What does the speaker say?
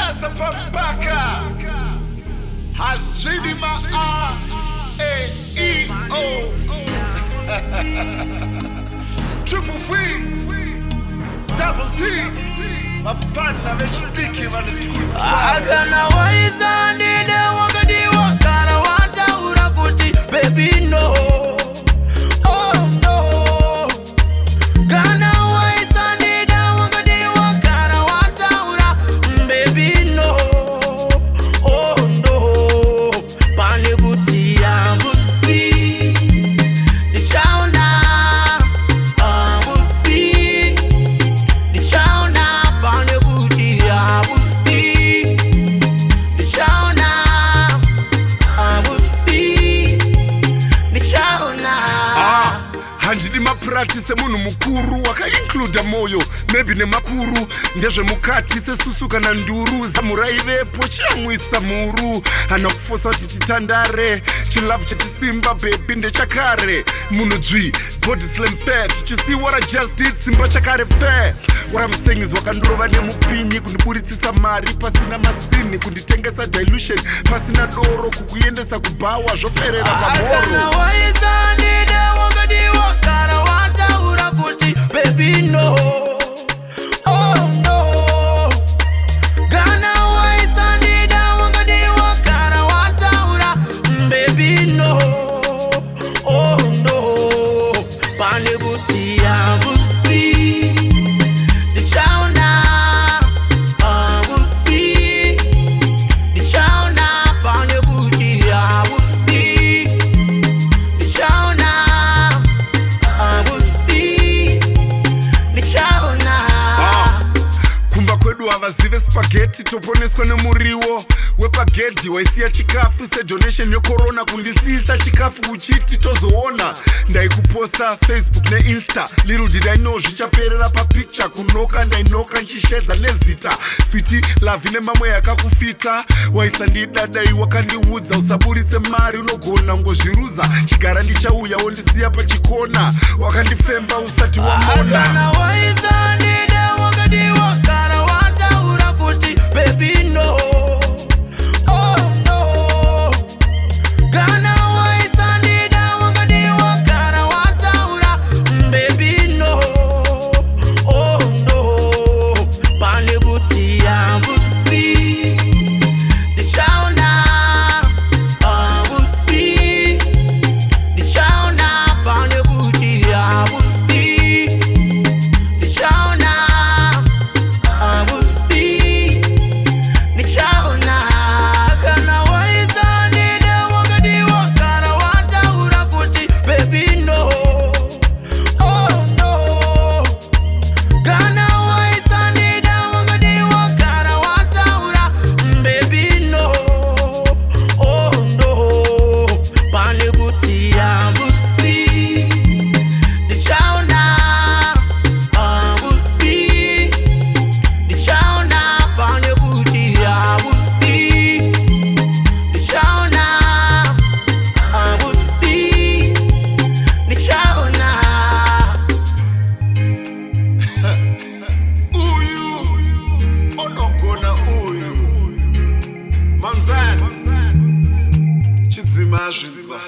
Pesa Pambaka Hajidima A-E-O Triple V Double T Mafana vechidiki vanitukutua Agana waiza nide wakadi wakana wata urakuti baby no. Oh no. Gana waiza nide wakadi wakana wata ura baby no. Oh no. Pani buti ya busi Tichaona busi Tichaona pani buti ya busi Tichaona busi Tichaona handidi mapractice munhu mukuru waka-includa moyo maybe nemakuru ndezvemukati sesusu kana nduru zamuraivepo chiamwisa muru hana kufosa kuti titandare chilavu chetisimba bebi ndechakare munhu dzvi body slim fat you see what I just did simba chakare fair what I'm saying is wakandorova nemupinyi kundiburitsisa mari pasina masini kunditengesa dilution pasina doro kukuendesa kubhawa zvoperera pamoro Agana waiza nide wakadi wakana wata urakuti baby no. Oh no. Gana waiza nide wakadi wakana wata ura baby no. Oh no. Pani buti ya busi Tichaona busi Tichaona pani buti ya busi Tichaona busi Tichaona kumba kwedu havazive spaghetti toponeswa nemuriwo wepagedhi waisiya chikafu sedonation yekorona kundisiisa chikafu uchiti tozoona ndaikuposta Facebook neinsta little did I know zvichaperera papicture kunoka ndainoka nchishedza nezita switi lavi nemamwe yakakufita waisandida dai wakandiudza usaburitse mari unogona ngozviruza chigara ndichauya wondisiya pachikona wakandifemba usati wamona Agana waiza nide wakadi wakana wata urakuti baby no. Oh no. Gana waiza nide wakadi wakana wata ura baby no. Oh no. Pani buti ya busi Tichaona busi Tichaona pani buti ya busi Tichaona busi Tichaona Agana waiza nide wakadi wakana wata urakuti baby no. Oh no. Gana waiza nide wakadi wakana wata ura baby no. Oh no. Pani buti ya busi Tichaona busi Tichaona pani buti ya busi Tichaona busi Tichaona uyu onogona uyu mamzana chidzima zvidzwa